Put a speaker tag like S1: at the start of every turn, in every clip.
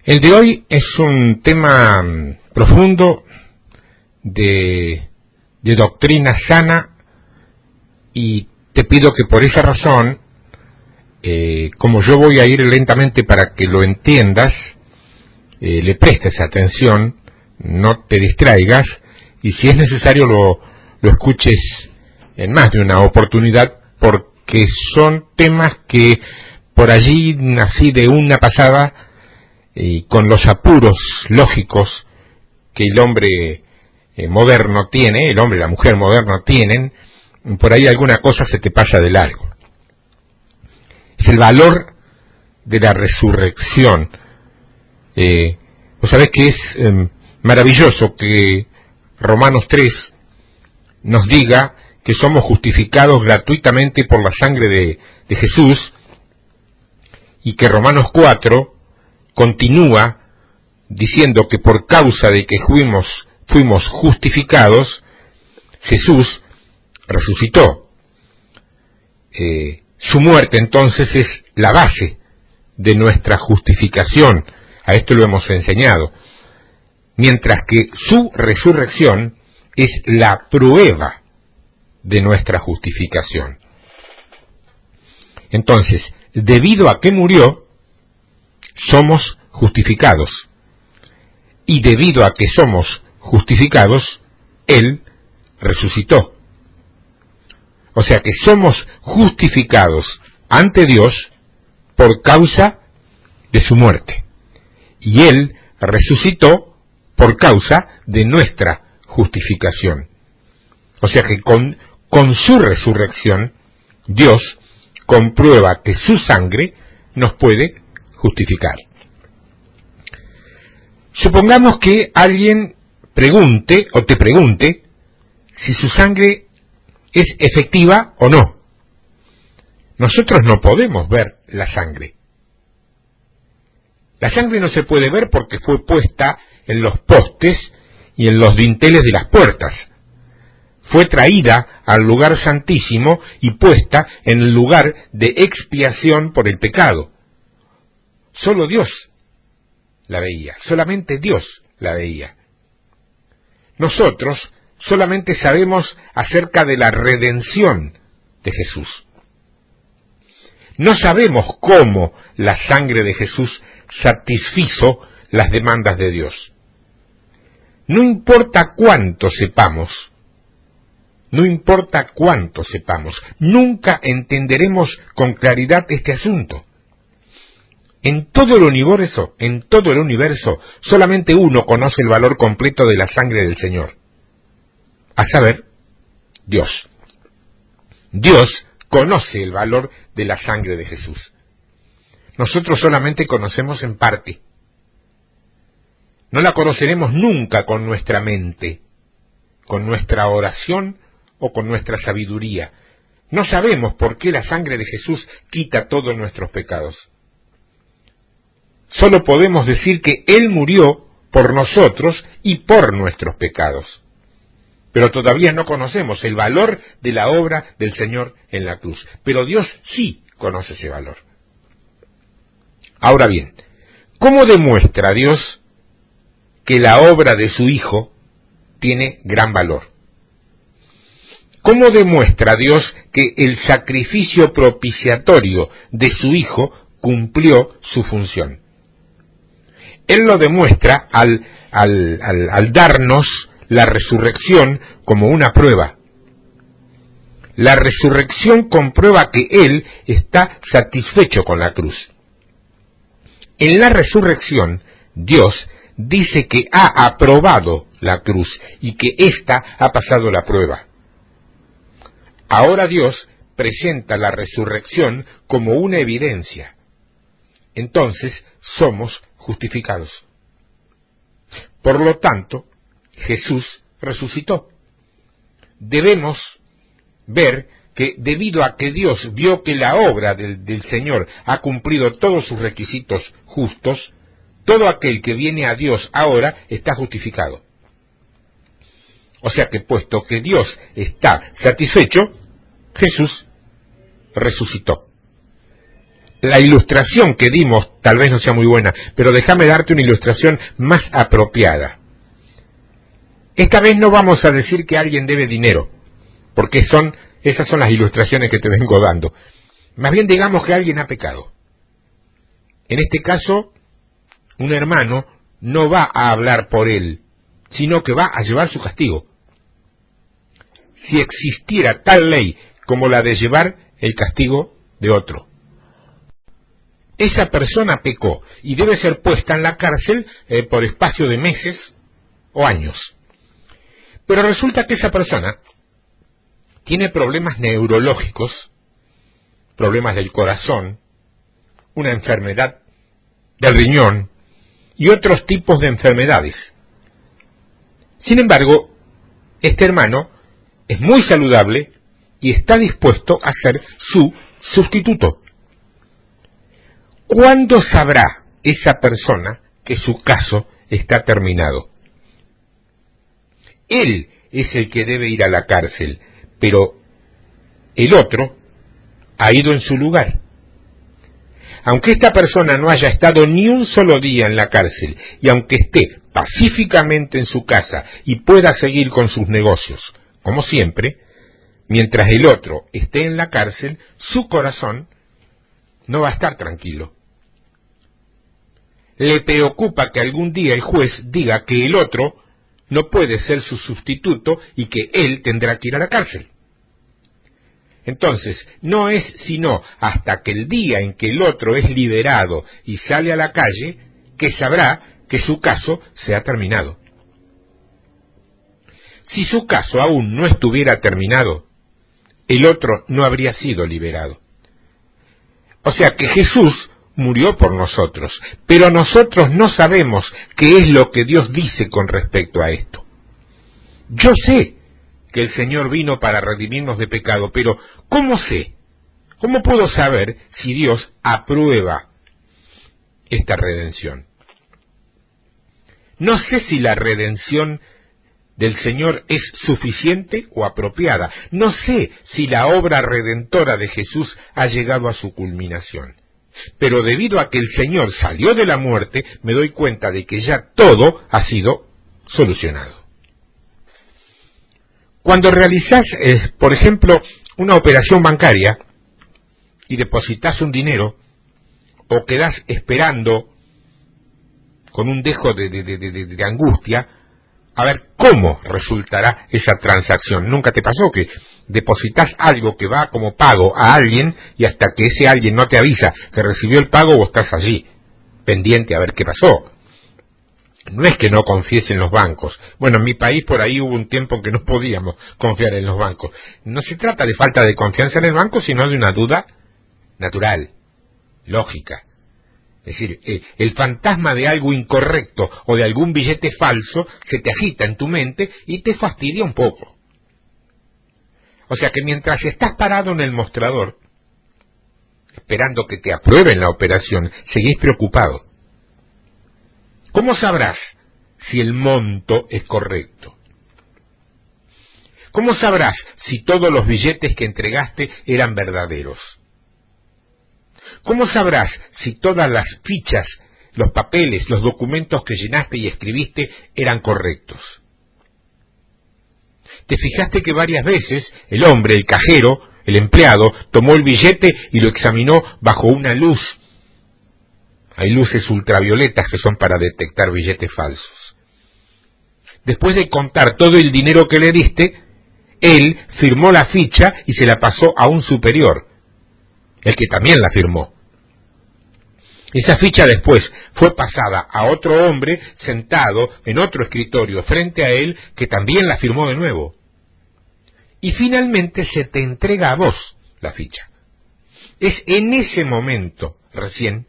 S1: El de hoy es un tema profundo de doctrina sana, y te pido que por esa razón, como yo voy a ir lentamente para que lo entiendas, le prestes atención, no te distraigas, y si es necesario lo escuches en más de una oportunidad, porque son temas que por allí, así de una pasada, y con los apuros lógicos que el hombre moderno tiene, el hombre y la mujer moderno tienen, por ahí alguna cosa se te pasa de largo. Es el valor de la resurrección. Vos sabés que es maravilloso que Romanos 3 nos diga que somos justificados gratuitamente por la sangre de Jesús, y que Romanos 4 continúa diciendo que por causa de que fuimos justificados, Jesús resucitó. Su muerte entonces es la base de nuestra justificación. A esto lo hemos enseñado. Mientras que su resurrección es la prueba de nuestra justificación. Entonces, debido a que murió, somos justificados. Y debido a que somos justificados, Él resucitó. O sea que somos justificados ante Dios por causa de su muerte. Y Él resucitó por causa de nuestra justificación. O sea que con su resurrección, Dios comprueba que su sangre nos puede justificar. Supongamos que alguien pregunte o te pregunte si su sangre es efectiva o no. Nosotros no podemos ver la sangre. La sangre no se puede ver porque fue puesta en los postes y en los dinteles de las puertas. Fue traída al lugar santísimo y puesta en el lugar de expiación por el pecado. Solo Dios la veía, solamente Dios la veía. Nosotros solamente sabemos acerca de la redención de Jesús. No sabemos cómo la sangre de Jesús satisfizo las demandas de Dios. No importa cuánto sepamos, nunca entenderemos con claridad este asunto. En todo el universo, solamente uno conoce el valor completo de la sangre del Señor, a saber, Dios. Dios conoce el valor de la sangre de Jesús. Nosotros solamente conocemos en parte. No la conoceremos nunca con nuestra mente, con nuestra oración o con nuestra sabiduría. No sabemos por qué la sangre de Jesús quita todos nuestros pecados. Solo podemos decir que Él murió por nosotros y por nuestros pecados. Pero todavía no conocemos el valor de la obra del Señor en la cruz. Pero Dios sí conoce ese valor. Ahora bien, ¿cómo demuestra Dios que la obra de su Hijo tiene gran valor? ¿Cómo demuestra Dios que el sacrificio propiciatorio de su Hijo cumplió su función? Él lo demuestra al darnos la resurrección como una prueba. La resurrección comprueba que Él está satisfecho con la cruz. En la resurrección, Dios dice que ha aprobado la cruz y que ésta ha pasado la prueba. Ahora Dios presenta la resurrección como una evidencia. Entonces somos justificados. Por lo tanto, Jesús resucitó. Debemos ver que debido a que Dios vio que la obra del Señor ha cumplido todos sus requisitos justos, todo aquel que viene a Dios ahora está justificado. O sea que puesto que Dios está satisfecho, Jesús resucitó. la ilustración que dimos tal vez no sea muy buena, pero déjame darte una ilustración más apropiada. Esta vez no vamos a decir que alguien debe dinero, porque esas son las ilustraciones que te vengo dando. Más bien digamos que alguien ha pecado. En este caso, un hermano no va a hablar por él, sino que va a llevar su castigo. Si existiera tal ley como la de llevar el castigo de otro. Esa persona pecó y debe ser puesta en la cárcel por espacio de meses o años. Pero resulta que esa persona tiene problemas neurológicos, problemas del corazón, una enfermedad del riñón y otros tipos de enfermedades. Sin embargo, este hermano es muy saludable y está dispuesto a ser su sustituto. ¿Cuándo sabrá esa persona que su caso está terminado? Él es el que debe ir a la cárcel, pero el otro ha ido en su lugar. Aunque esta persona no haya estado ni un solo día en la cárcel, y aunque esté pacíficamente en su casa y pueda seguir con sus negocios, como siempre, mientras el otro esté en la cárcel, su corazón no va a estar tranquilo. Le preocupa que algún día el juez diga que el otro no puede ser su sustituto y que él tendrá que ir a la cárcel. Entonces, no es sino hasta que el día en que el otro es liberado y sale a la calle que sabrá que su caso se ha terminado. Si su caso aún no estuviera terminado, el otro no habría sido liberado. O sea que Jesús murió por nosotros, pero nosotros no sabemos qué es lo que Dios dice con respecto a esto. Yo sé que el Señor vino para redimirnos de pecado, pero ¿cómo sé? ¿Cómo puedo saber si Dios aprueba esta redención? No sé si la redención del Señor es suficiente o apropiada. No sé si la obra redentora de Jesús ha llegado a su culminación. Pero debido a que el Señor salió de la muerte, me doy cuenta de que ya todo ha sido solucionado. Cuando realizás, por ejemplo, una operación bancaria y depositas un dinero, o quedás esperando con un dejo de angustia, a ver cómo resultará esa transacción. ¿Nunca te pasó que depositas algo que va como pago a alguien y hasta que ese alguien no te avisa que recibió el pago vos estás allí, pendiente a ver qué pasó? No es que no confíes en los bancos. Bueno, en mi país por ahí hubo un tiempo en que no podíamos confiar en los bancos. No se trata de falta de confianza en el banco, sino de una duda natural, lógica. Es decir, el fantasma de algo incorrecto o de algún billete falso se te agita en tu mente y te fastidia un poco. O sea que mientras estás parado en el mostrador, esperando que te aprueben la operación, seguís preocupado. ¿Cómo sabrás si el monto es correcto? ¿Cómo sabrás si todos los billetes que entregaste eran verdaderos? ¿Cómo sabrás si todas las fichas, los papeles, los documentos que llenaste y escribiste eran correctos? ¿Te fijaste que varias veces el hombre, el cajero, el empleado, tomó el billete y lo examinó bajo una luz? Hay luces ultravioletas que son para detectar billetes falsos. Después de contar todo el dinero que le diste, él firmó la ficha y se la pasó a un superior, el que también la firmó. Esa ficha después fue pasada a otro hombre sentado en otro escritorio frente a él que también la firmó de nuevo. Y finalmente se te entrega a vos la ficha. Es en ese momento recién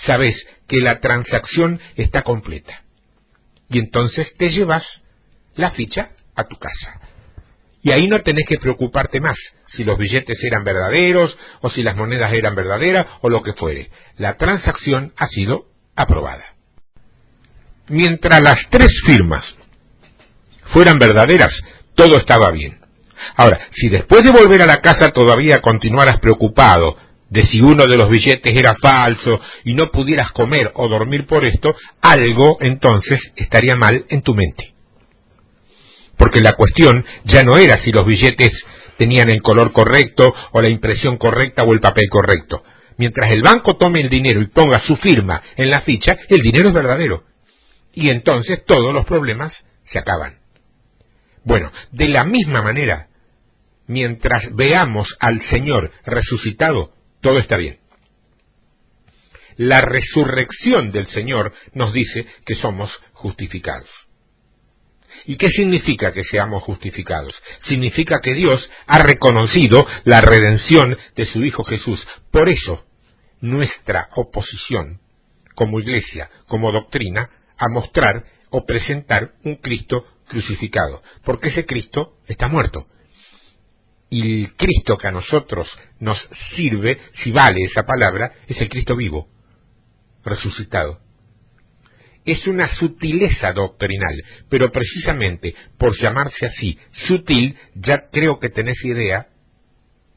S1: sabes que la transacción está completa. Y entonces te llevas la ficha a tu casa. Y ahí no tenés que preocuparte más si los billetes eran verdaderos o si las monedas eran verdaderas o lo que fuere. La transacción ha sido aprobada. Mientras las tres firmas fueran verdaderas, todo estaba bien. Ahora, si después de volver a la casa todavía continuaras preocupado de si uno de los billetes era falso y no pudieras comer o dormir por esto, algo entonces estaría mal en tu mente. Porque la cuestión ya no era si los billetes tenían el color correcto o la impresión correcta o el papel correcto. Mientras el banco tome el dinero y ponga su firma en la ficha, el dinero es verdadero. Y entonces todos los problemas se acaban. Bueno, de la misma manera, mientras veamos al Señor resucitado, todo está bien. La resurrección del Señor nos dice que somos justificados. ¿Y qué significa que seamos justificados? Significa que Dios ha reconocido la redención de su Hijo Jesús. Por eso, nuestra oposición como iglesia, como doctrina, a mostrar o presentar un Cristo crucificado, porque ese Cristo está muerto. Y el Cristo que a nosotros nos sirve, si vale esa palabra, es el Cristo vivo, resucitado. Es una sutileza doctrinal, pero precisamente por llamarse así, sutil, ya creo que tenés idea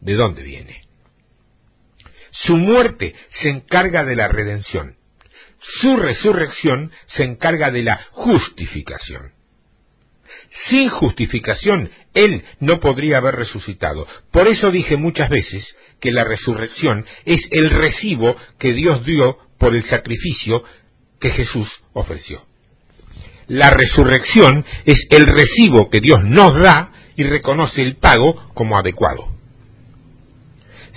S1: de dónde viene. Su muerte se encarga de la redención. Su resurrección se encarga de la justificación. Sin justificación, Él no podría haber resucitado. Por eso dije muchas veces que la resurrección es el recibo que Dios dio por el sacrificio que Jesús ofreció. La resurrección es el recibo que Dios nos da y reconoce el pago como adecuado.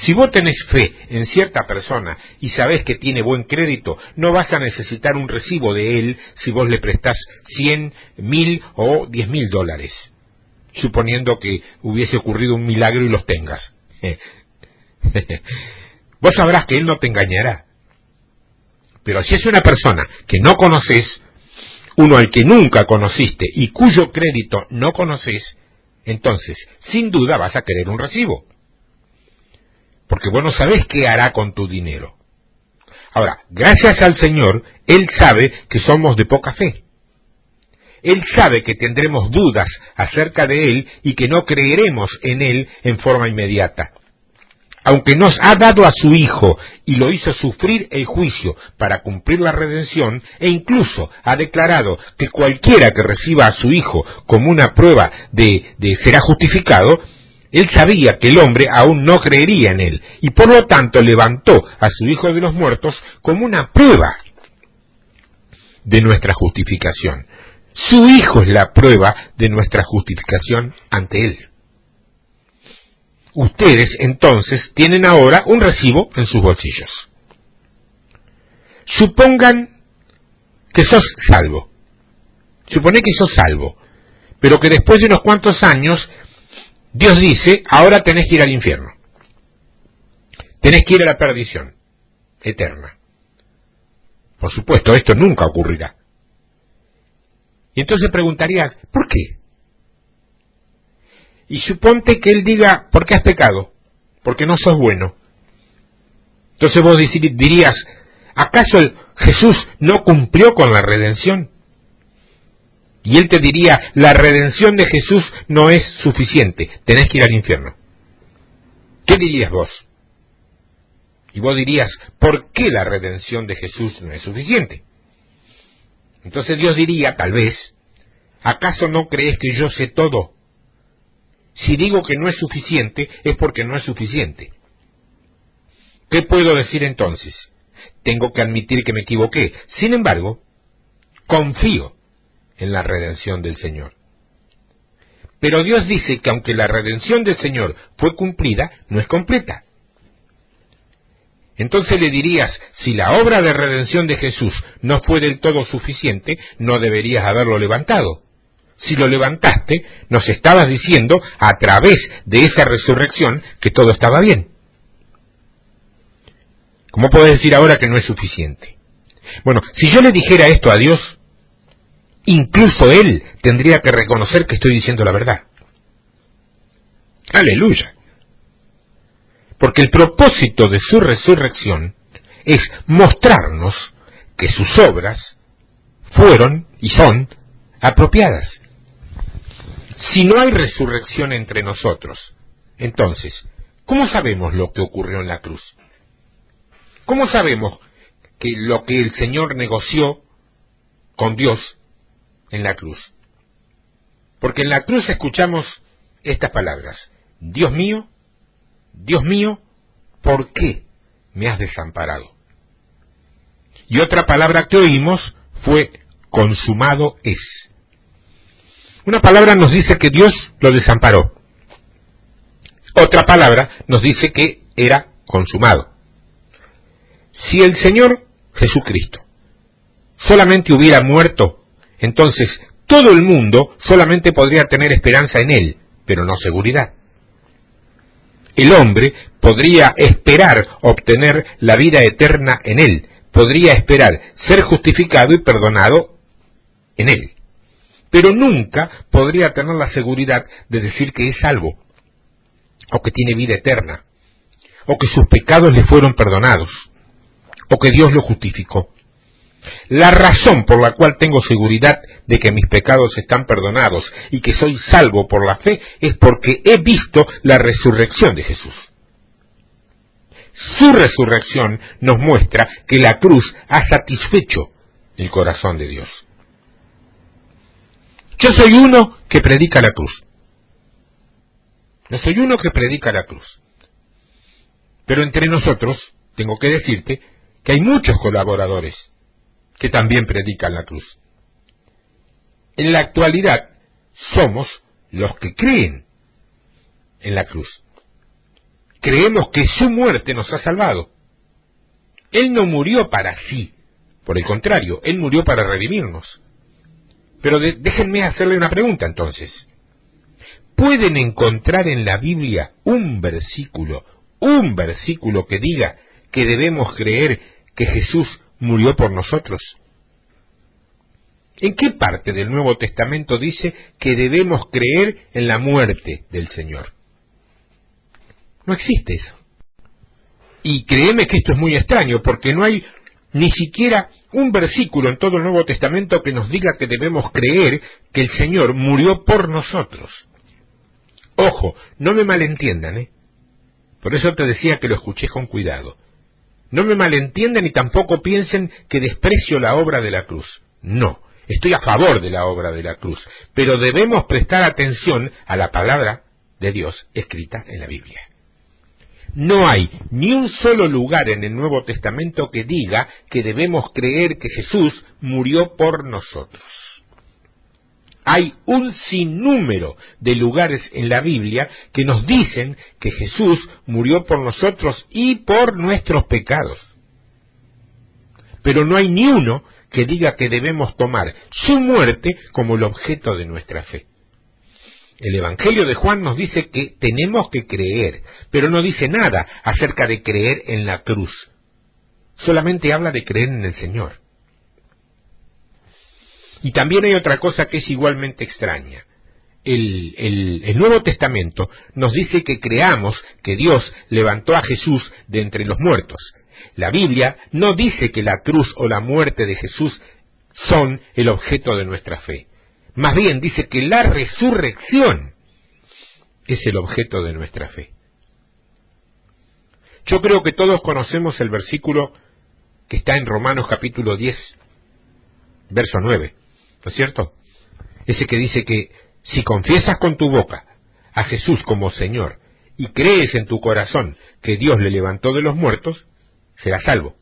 S1: Si vos tenés fe en cierta persona y sabés que tiene buen crédito, no vas a necesitar un recibo de él si vos le prestás 100, 1000 o 10.000 dólares, suponiendo que hubiese ocurrido un milagro y los tengas. Vos sabrás que él no te engañará. Pero si es una persona que no conoces, uno al que nunca conociste y cuyo crédito no conoces, entonces, sin duda vas a querer un recibo. Porque vos no sabés qué hará con tu dinero. Ahora, gracias al Señor, Él sabe que somos de poca fe. Él sabe que tendremos dudas acerca de Él y que no creeremos en Él en forma inmediata. Aunque nos ha dado a su Hijo y lo hizo sufrir el juicio para cumplir la redención, e incluso ha declarado que cualquiera que reciba a su Hijo como una prueba de será justificado, Él sabía que el hombre aún no creería en Él, y por lo tanto levantó a su Hijo de los muertos como una prueba de nuestra justificación. Su Hijo es la prueba de nuestra justificación ante Él. Ustedes entonces tienen ahora un recibo en sus bolsillos. Supongan que sos salvo. Suponé que sos salvo, pero que después de unos cuantos años Dios dice, ahora tenés que ir al infierno. Tenés que ir a la perdición eterna. Por supuesto, esto nunca ocurrirá. Y entonces preguntarías, ¿por qué? Y suponte que Él diga, ¿por qué has pecado? Porque no sos bueno. Entonces vos dirías, ¿acaso Jesús no cumplió con la redención? Y Él te diría, la redención de Jesús no es suficiente, tenés que ir al infierno. ¿Qué dirías vos? Y vos dirías, ¿por qué la redención de Jesús no es suficiente? Entonces Dios diría, tal vez, ¿acaso no crees que yo sé todo? Si digo que no es suficiente, es porque no es suficiente. ¿Qué puedo decir entonces? Tengo que admitir que me equivoqué. Sin embargo, confío en la redención del Señor. Pero Dios dice que aunque la redención del Señor fue cumplida, no es completa. Entonces le dirías, si la obra de redención de Jesús no fue del todo suficiente, no deberías haberlo levantado. Si lo levantaste, nos estabas diciendo, a través de esa resurrección, que todo estaba bien. ¿Cómo puedes decir ahora que no es suficiente? Bueno, si yo le dijera esto a Dios, incluso Él tendría que reconocer que estoy diciendo la verdad. ¡Aleluya! Porque el propósito de su resurrección es mostrarnos que sus obras fueron y son apropiadas. Si no hay resurrección entre nosotros, entonces, ¿cómo sabemos lo que ocurrió en la cruz? ¿Cómo sabemos que lo que el Señor negoció con Dios en la cruz? Porque en la cruz escuchamos estas palabras: Dios mío, ¿por qué me has desamparado? Y otra palabra que oímos fue consumado es. Una palabra nos dice que Dios lo desamparó. Otra palabra nos dice que era consumado. Si el Señor Jesucristo solamente hubiera muerto, entonces todo el mundo solamente podría tener esperanza en Él, pero no seguridad. El hombre podría esperar obtener la vida eterna en Él, podría esperar ser justificado y perdonado en Él, pero nunca podría tener la seguridad de decir que es salvo, o que tiene vida eterna, o que sus pecados le fueron perdonados, o que Dios lo justificó. La razón por la cual tengo seguridad de que mis pecados están perdonados y que soy salvo por la fe es porque he visto la resurrección de Jesús. Su resurrección nos muestra que la cruz ha satisfecho el corazón de Dios. Yo soy uno que predica la cruz. Yo soy uno que predica la cruz. Pero entre nosotros, tengo que decirte que hay muchos colaboradores que también predican la cruz. En la actualidad, somos los que creen en la cruz. Creemos que su muerte nos ha salvado. Él no murió para sí, por el contrario, Él murió para redimirnos. Pero déjenme hacerle una pregunta entonces. ¿Pueden encontrar en la Biblia un versículo que diga que debemos creer que Jesús murió por nosotros? ¿En qué parte del Nuevo Testamento dice que debemos creer en la muerte del Señor? No existe eso. Y créeme que esto es muy extraño, porque no hay ni siquiera un versículo en todo el Nuevo Testamento que nos diga que debemos creer que el Señor murió por nosotros. Ojo, no me malentiendan, ¿eh? Por eso te decía que lo escuché con cuidado. No me malentiendan y tampoco piensen que desprecio la obra de la cruz. No, estoy a favor de la obra de la cruz, pero debemos prestar atención a la palabra de Dios escrita en la Biblia. No hay ni un solo lugar en el Nuevo Testamento que diga que debemos creer que Jesús murió por nosotros. Hay un sinnúmero de lugares en la Biblia que nos dicen que Jesús murió por nosotros y por nuestros pecados. Pero no hay ni uno que diga que debemos tomar su muerte como el objeto de nuestra fe. El Evangelio de Juan nos dice que tenemos que creer, pero no dice nada acerca de creer en la cruz. Solamente habla de creer en el Señor. Y también hay otra cosa que es igualmente extraña. El Nuevo Testamento nos dice que creamos que Dios levantó a Jesús de entre los muertos. La Biblia no dice que la cruz o la muerte de Jesús son el objeto de nuestra fe. Más bien dice que la resurrección es el objeto de nuestra fe. Yo creo que todos conocemos el versículo que está en Romanos capítulo 10, verso 9, ¿no es cierto? Ese que dice que si confiesas con tu boca a Jesús como Señor y crees en tu corazón que Dios le levantó de los muertos, serás salvo.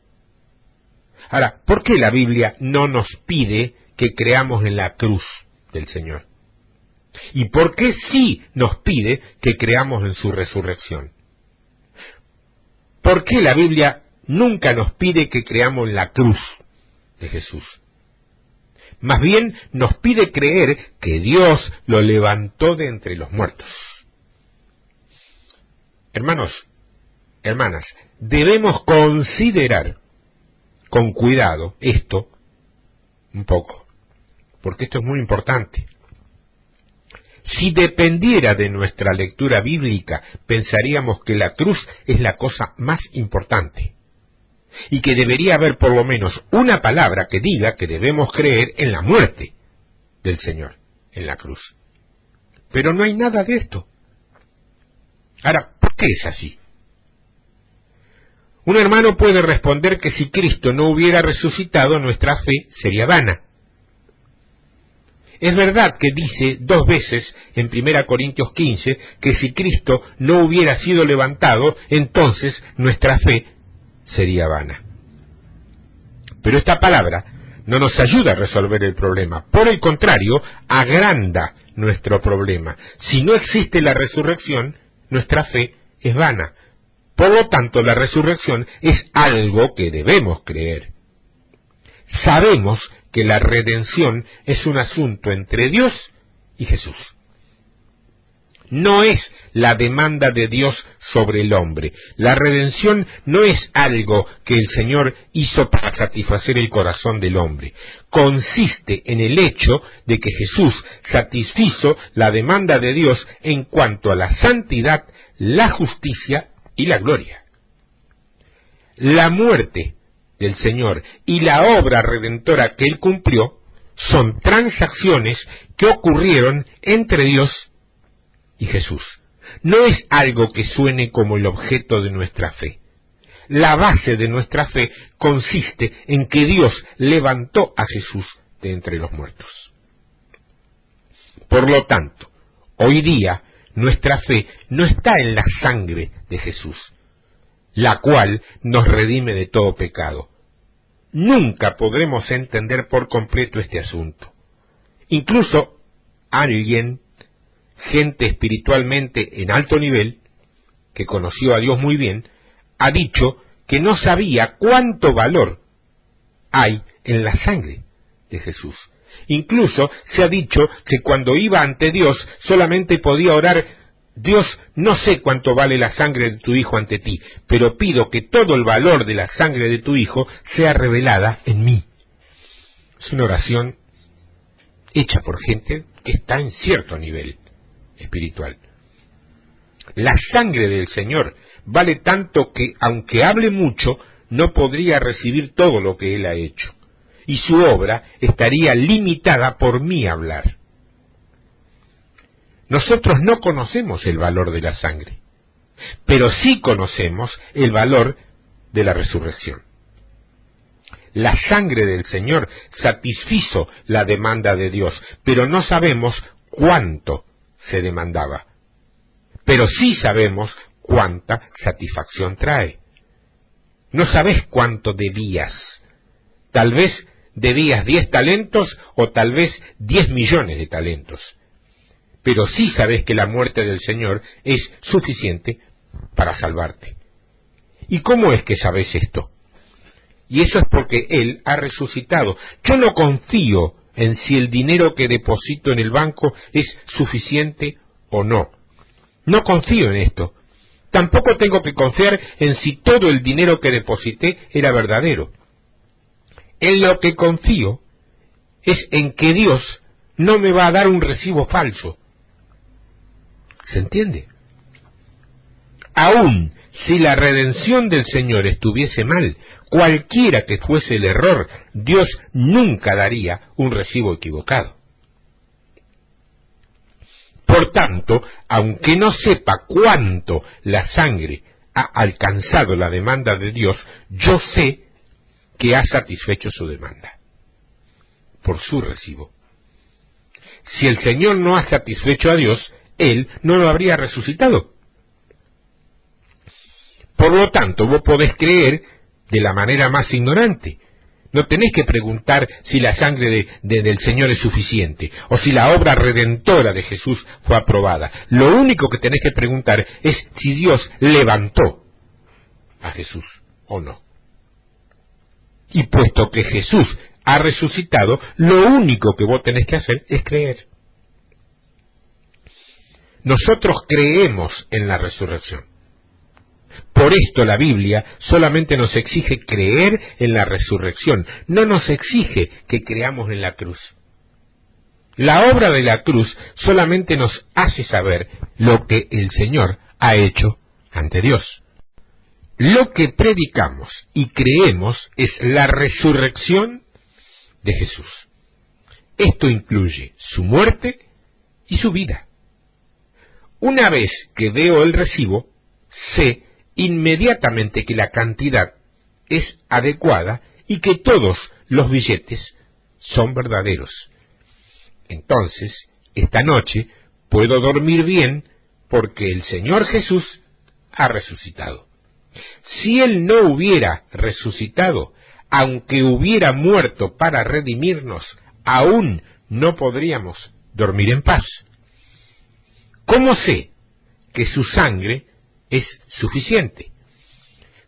S1: Ahora, ¿por qué la Biblia no nos pide que creamos en la cruz del Señor? ¿Y por qué sí nos pide que creamos en su resurrección? ¿Por qué la Biblia nunca nos pide que creamos en la cruz de Jesús? Más bien nos pide creer que Dios lo levantó de entre los muertos. Hermanos, hermanas, debemos considerar con cuidado esto un poco, porque esto es muy importante. Si dependiera de nuestra lectura bíblica, pensaríamos que la cruz es la cosa más importante y que debería haber por lo menos una palabra que diga que debemos creer en la muerte del Señor, en la cruz. Pero no hay nada de esto. Ahora, ¿por qué es así? Un hermano puede responder que si Cristo no hubiera resucitado, nuestra fe sería vana. Es verdad que dice 2 veces en 1 Corintios 15 que si Cristo no hubiera sido levantado, entonces nuestra fe sería vana. Pero esta palabra no nos ayuda a resolver el problema. Por el contrario, agranda nuestro problema. Si no existe la resurrección, nuestra fe es vana. Por lo tanto, la resurrección es algo que debemos creer. Sabemos que la redención es un asunto entre Dios y Jesús. No es la demanda de Dios sobre el hombre. La redención no es algo que el Señor hizo para satisfacer el corazón del hombre. Consiste en el hecho de que Jesús satisfizo la demanda de Dios en cuanto a la santidad, la justicia y la gloria. La muerte del Señor y la obra redentora que Él cumplió son transacciones que ocurrieron entre Dios y Jesús. No es algo que suene como el objeto de nuestra fe. La base de nuestra fe consiste en que Dios levantó a Jesús de entre los muertos. Por lo tanto, hoy día nuestra fe no está en la sangre de Jesús, la cual nos redime de todo pecado. Nunca podremos entender por completo este asunto. Incluso gente espiritualmente en alto nivel, que conoció a Dios muy bien, ha dicho que no sabía cuánto valor hay en la sangre de Jesús. Incluso se ha dicho que cuando iba ante Dios solamente podía orar: Dios, no sé cuánto vale la sangre de tu Hijo ante ti, pero pido que todo el valor de la sangre de tu Hijo sea revelada en mí. Es una oración hecha por gente que está en cierto nivel espiritual. La sangre del Señor vale tanto que, aunque hable mucho, no podría recibir todo lo que Él ha hecho, y su obra estaría limitada por mi hablar. Nosotros no conocemos el valor de la sangre, pero sí conocemos el valor de la resurrección. La sangre del Señor satisfizo la demanda de Dios, pero no sabemos cuánto se demandaba. Pero sí sabemos cuánta satisfacción trae. No sabes cuánto debías. Tal vez debías 10 talentos o tal vez 10 millones de talentos. Pero sí sabes que la muerte del Señor es suficiente para salvarte. ¿Y cómo es que sabes esto? Y eso es porque Él ha resucitado. Yo no confío en si el dinero que deposito en el banco es suficiente o no. No confío en esto. Tampoco tengo que confiar en si todo el dinero que deposité era verdadero. En lo que confío es en que Dios no me va a dar un recibo falso. ¿Se entiende? Aún si la redención del Señor estuviese mal, cualquiera que fuese el error, Dios nunca daría un recibo equivocado. Por tanto, aunque no sepa cuánto la sangre ha alcanzado la demanda de Dios, yo sé que ha satisfecho su demanda por su recibo. Si el Señor no ha satisfecho a Dios, Él no lo habría resucitado. Por lo tanto, vos podés creer de la manera más ignorante. No tenés que preguntar si la sangre del Señor es suficiente o si la obra redentora de Jesús fue aprobada. Lo único que tenés que preguntar es si Dios levantó a Jesús o no. Y puesto que Jesús ha resucitado, lo único que vos tenés que hacer es creer. Nosotros creemos en la resurrección. Por esto la Biblia solamente nos exige creer en la resurrección, no nos exige que creamos en la cruz. La obra de la cruz solamente nos hace saber lo que el Señor ha hecho ante Dios. Lo que predicamos y creemos es la resurrección de Jesús. Esto incluye su muerte y su vida. Una vez que veo el recibo, sé inmediatamente que la cantidad es adecuada y que todos los billetes son verdaderos. Entonces, esta noche puedo dormir bien porque el Señor Jesús ha resucitado. Si Él no hubiera resucitado, aunque hubiera muerto para redimirnos, aún no podríamos dormir en paz. ¿Cómo sé que su sangre es suficiente?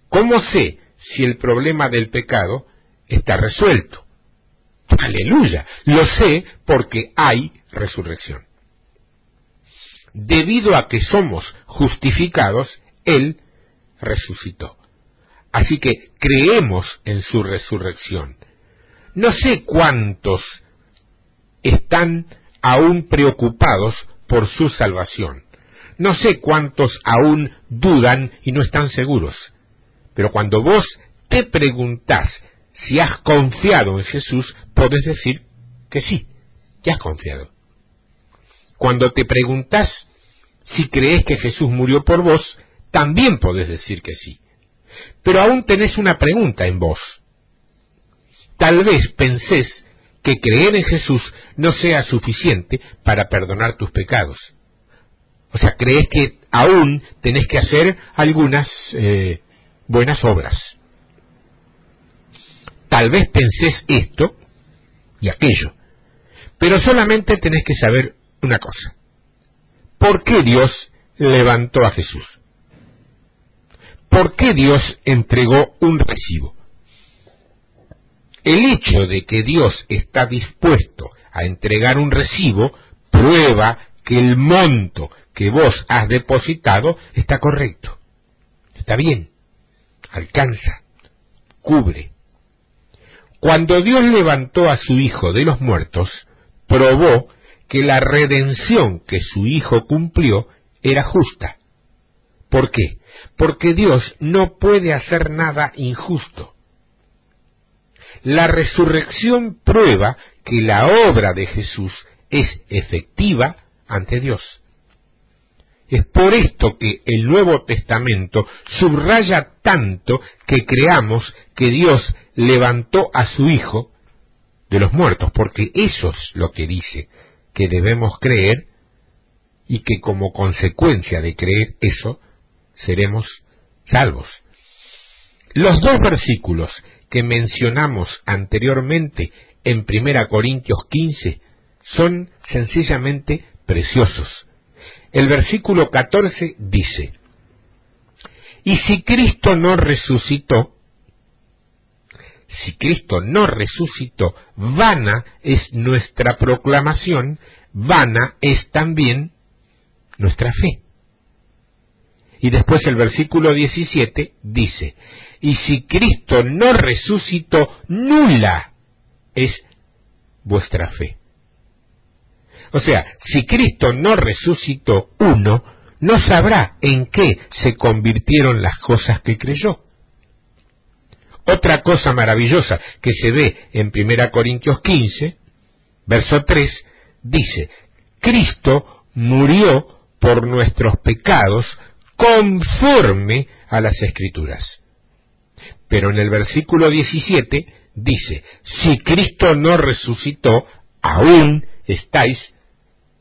S1: ¿Cómo sé si el problema del pecado está resuelto? Aleluya, lo sé porque hay resurrección. Debido a que somos justificados, Él resucitó. Así que creemos en su resurrección. No sé cuántos están aún preocupados por su salvación. No sé cuántos aún dudan y no están seguros. Pero cuando vos te preguntás si has confiado en Jesús, podés decir que sí, ya has confiado. Cuando te preguntás si crees que Jesús murió por vos, también podés decir que sí. Pero aún tenés una pregunta en vos. Tal vez pensés que creer en Jesús no sea suficiente para perdonar tus pecados. O sea, crees que aún tenés que hacer algunas buenas obras. Tal vez pensés esto y aquello, pero solamente tenés que saber una cosa. ¿Por qué Dios levantó a Jesús? ¿Por qué Dios entregó un recibo? El hecho de que Dios está dispuesto a entregar un recibo prueba que el monto que vos has depositado está correcto, está bien, alcanza, cubre. Cuando Dios levantó a su Hijo de los muertos, probó que la redención que su Hijo cumplió era justa. ¿Por qué? Porque Dios no puede hacer nada injusto. La resurrección prueba que la obra de Jesús es efectiva ante Dios. Es por esto que el Nuevo Testamento subraya tanto que creamos que Dios levantó a su Hijo de los muertos, porque eso es lo que dice que debemos creer y que como consecuencia de creer eso, seremos salvos. Los dos versículos que mencionamos anteriormente en 1 Corintios 15 son sencillamente preciosos. El versículo 14 dice: y si Cristo no resucitó, vana es nuestra proclamación, vana es también nuestra fe. Y después el versículo 17 dice: y si Cristo no resucitó, nula es vuestra fe. O sea, si Cristo no resucitó, uno no sabrá en qué se convirtieron las cosas que creyó. Otra cosa maravillosa que se ve en 1 Corintios 15, verso 3, dice: Cristo murió por nuestros pecados conforme a las Escrituras. Pero en el versículo 17 dice: si Cristo no resucitó, aún estáis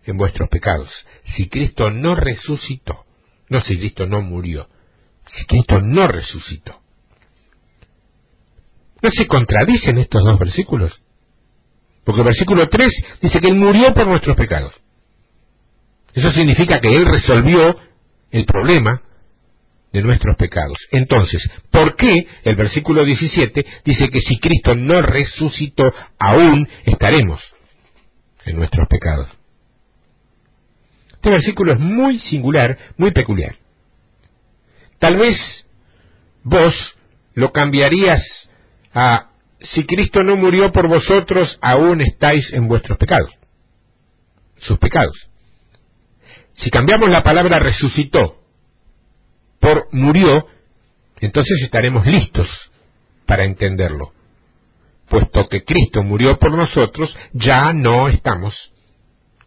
S1: en vuestros pecados. Si Cristo no resucitó, no si Cristo no murió, si Cristo no resucitó. ¿No se contradicen estos dos versículos? Porque el versículo 3 dice que Él murió por nuestros pecados. Eso significa que Él resolvió el problema de nuestros pecados. Entonces, ¿por qué el versículo 17 dice que si Cristo no resucitó, aún estaremos en nuestros pecados? Este versículo es muy singular, muy peculiar. Tal vez vos lo cambiarías a: si Cristo no murió por vosotros, aún estáis en vuestros pecados, sus pecados. Si cambiamos la palabra resucitó por murió, entonces estaremos listos para entenderlo. Puesto que Cristo murió por nosotros, ya no estamos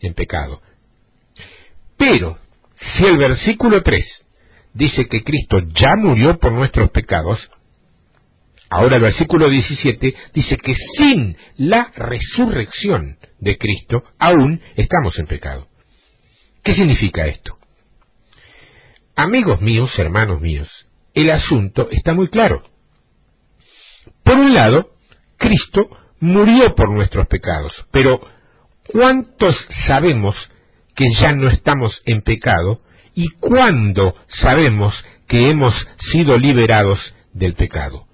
S1: en pecado. Pero, si el versículo 3 dice que Cristo ya murió por nuestros pecados, ahora el versículo 17 dice que sin la resurrección de Cristo aún estamos en pecado. ¿Qué significa esto? Amigos míos, hermanos míos, el asunto está muy claro. Por un lado, Cristo murió por nuestros pecados, pero ¿cuántos sabemos que ya no estamos en pecado? ¿Y cuándo sabemos que hemos sido liberados del pecado?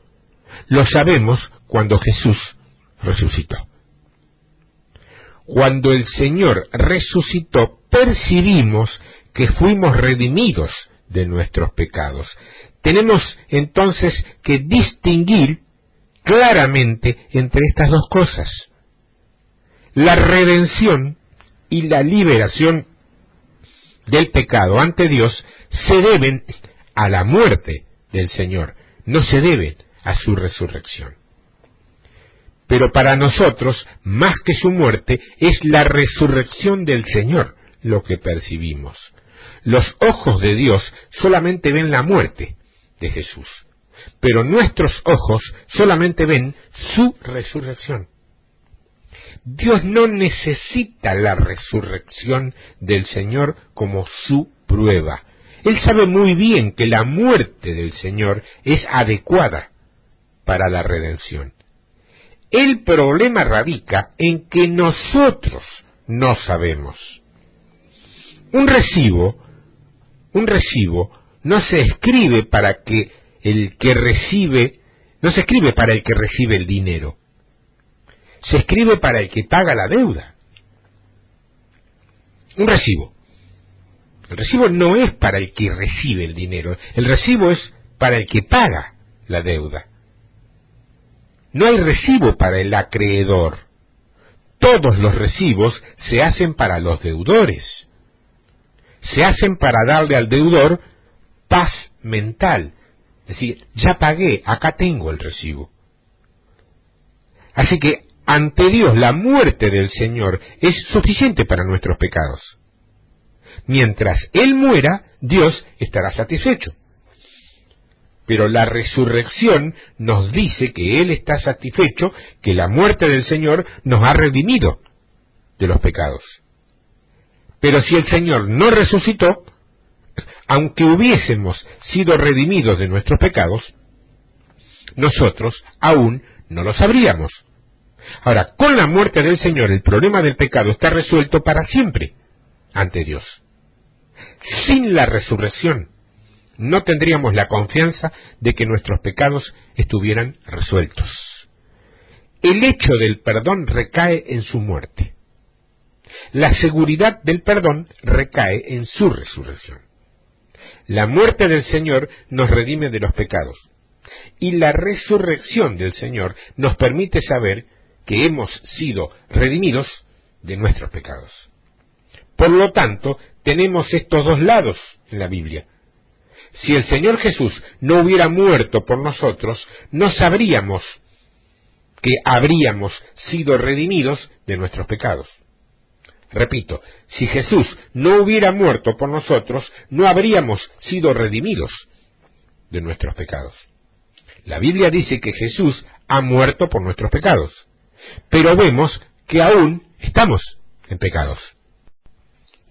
S1: Lo sabemos cuando Jesús resucitó. Cuando el Señor resucitó, percibimos que fuimos redimidos de nuestros pecados. Tenemos entonces que distinguir claramente entre estas dos cosas. La redención y la liberación del pecado ante Dios se deben a la muerte del Señor, no se deben a su resurrección. Pero para nosotros, más que su muerte, es la resurrección del Señor lo que percibimos. Los ojos de Dios solamente ven la muerte de Jesús, pero nuestros ojos solamente ven su resurrección. Dios no necesita la resurrección del Señor como su prueba. Él sabe muy bien que la muerte del Señor es adecuada para la redención. El problema radica en que nosotros no sabemos. Un recibo no se escribe para que el que recibe, no se escribe para el que recibe el dinero. Se escribe para el que paga la deuda. Un recibo. El recibo no es para el que recibe el dinero. El recibo es para el que paga la deuda. No hay recibo para el acreedor. Todos los recibos se hacen para los deudores. Se hacen para darle al deudor paz mental. Es decir, ya pagué, acá tengo el recibo. Así que ante Dios la muerte del Señor es suficiente para nuestros pecados. Mientras Él muera, Dios estará satisfecho. Pero la resurrección nos dice que Él está satisfecho, que la muerte del Señor nos ha redimido de los pecados. Pero si el Señor no resucitó, aunque hubiésemos sido redimidos de nuestros pecados, nosotros aún no lo sabríamos. Ahora, con la muerte del Señor, el problema del pecado está resuelto para siempre ante Dios. Sin la resurrección, no tendríamos la confianza de que nuestros pecados estuvieran resueltos. El hecho del perdón recae en su muerte. La seguridad del perdón recae en su resurrección. La muerte del Señor nos redime de los pecados, y la resurrección del Señor nos permite saber que hemos sido redimidos de nuestros pecados. Por lo tanto, tenemos estos dos lados en la Biblia. Si el Señor Jesús no hubiera muerto por nosotros, no sabríamos que habríamos sido redimidos de nuestros pecados. Repito, si Jesús no hubiera muerto por nosotros, no habríamos sido redimidos de nuestros pecados. La Biblia dice que Jesús ha muerto por nuestros pecados, pero vemos que aún estamos en pecados.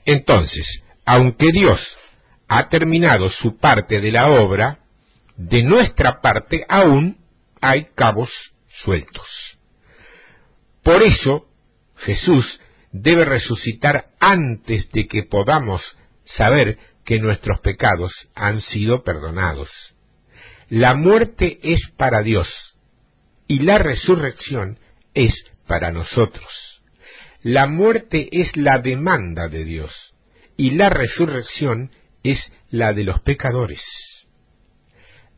S1: Entonces, aunque Dios ha terminado su parte de la obra, de nuestra parte aún hay cabos sueltos. Por eso, Jesús debe resucitar antes de que podamos saber que nuestros pecados han sido perdonados. La muerte es para Dios y la resurrección es para nosotros. La muerte es la demanda de Dios y la resurrección es la de los pecadores.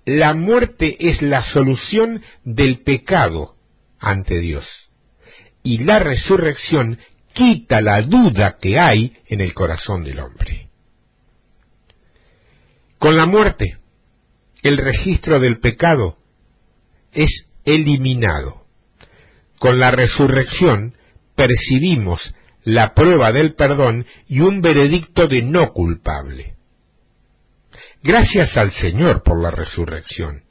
S1: La muerte es la solución del pecado ante Dios y la resurrección quita la duda que hay en el corazón del hombre. Con la muerte, el registro del pecado es eliminado. Con la resurrección percibimos la prueba del perdón y un veredicto de no culpable. Gracias al Señor por la resurrección.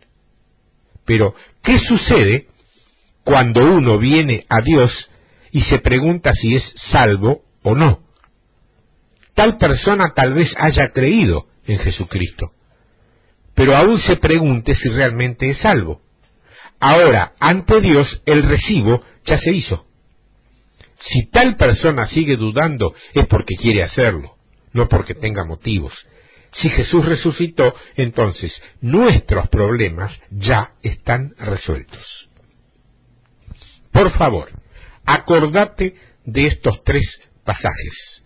S1: Pero, ¿qué sucede cuando uno viene a Dios y se pregunta si es salvo o no? Tal persona tal vez haya creído en Jesucristo, pero aún se pregunte si realmente es salvo. Ahora, ante Dios, el recibo ya se hizo. Si tal persona sigue dudando, es porque quiere hacerlo, no porque tenga motivos. Si Jesús resucitó, entonces nuestros problemas ya están resueltos. Por favor, acordate de estos 3 pasajes.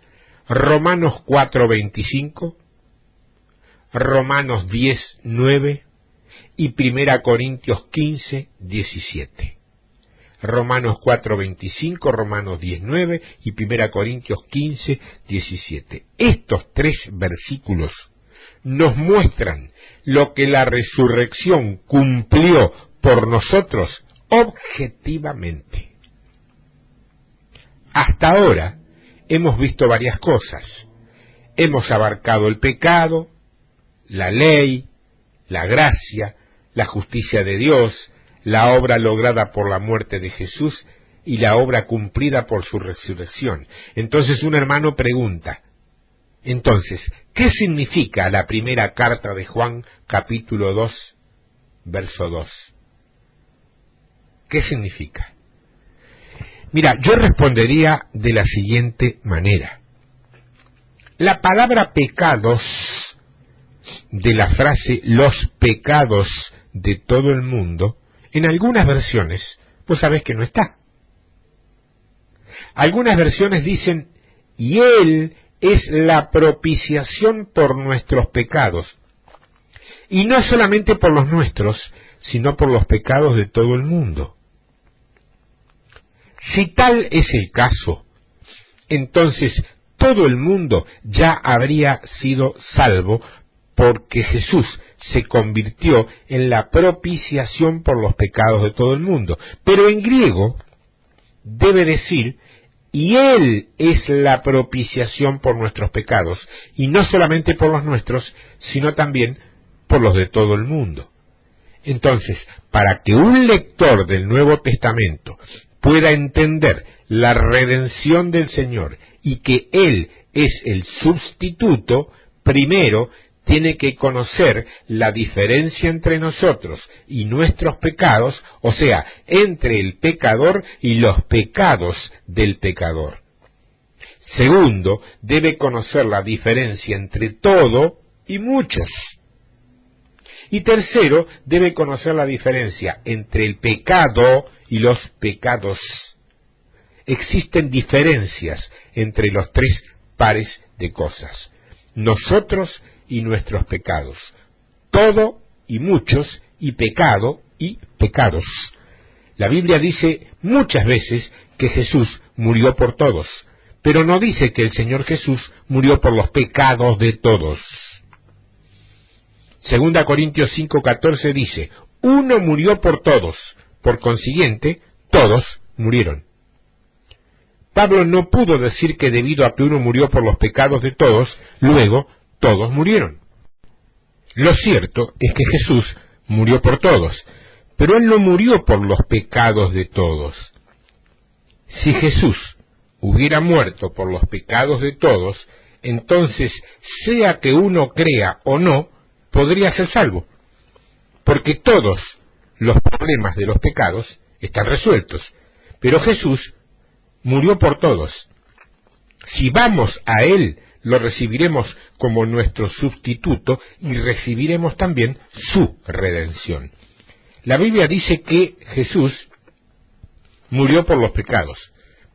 S1: Romanos 4:25, Romanos 10:9 y 1 Corintios 15:17. Romanos 4:25, Romanos 10:9 y 1 Corintios 15:17. Estos 3 versículos nos muestran lo que la resurrección cumplió por nosotros objetivamente. Hasta ahora hemos visto varias cosas. Hemos abarcado el pecado, la ley, la gracia, la justicia de Dios, la obra lograda por la muerte de Jesús y la obra cumplida por su resurrección. Entonces un hermano pregunta, ¿qué significa la primera carta de Juan, capítulo 2, verso 2? ¿Qué significa? Mira, yo respondería de la siguiente manera. La palabra pecados, de la frase los pecados de todo el mundo, en algunas versiones, vos sabés que no está. Algunas versiones dicen, y Él es la propiciación por nuestros pecados. Y no solamente por los nuestros, sino por los pecados de todo el mundo. Si tal es el caso, entonces todo el mundo ya habría sido salvo porque Jesús se convirtió en la propiciación por los pecados de todo el mundo. Pero en griego debe decir, y Él es la propiciación por nuestros pecados, y no solamente por los nuestros, sino también por los de todo el mundo. Entonces, para que un lector del Nuevo Testamento pueda entender la redención del Señor y que Él es el sustituto, primero tiene que conocer la diferencia entre nosotros y nuestros pecados, o sea, entre el pecador y los pecados del pecador. Segundo, debe conocer la diferencia entre todo y muchos. Y tercero, debe conocer la diferencia entre el pecado y los pecados. Existen diferencias entre los 3 pares de cosas. Nosotros y nuestros pecados. Todo y muchos y pecado y pecados. La Biblia dice muchas veces que Jesús murió por todos, pero no dice que el Señor Jesús murió por los pecados de todos. 2 Corintios 5:14 dice, uno murió por todos, por consiguiente, todos murieron. Pablo no pudo decir que debido a que uno murió por los pecados de todos, luego todos murieron. Lo cierto es que Jesús murió por todos, pero Él no murió por los pecados de todos. Si Jesús hubiera muerto por los pecados de todos, entonces, sea que uno crea o no, podría ser salvo, porque todos los problemas de los pecados están resueltos, pero Jesús murió por todos. Si vamos a Él, lo recibiremos como nuestro sustituto y recibiremos también su redención. La Biblia dice que Jesús murió por los pecados,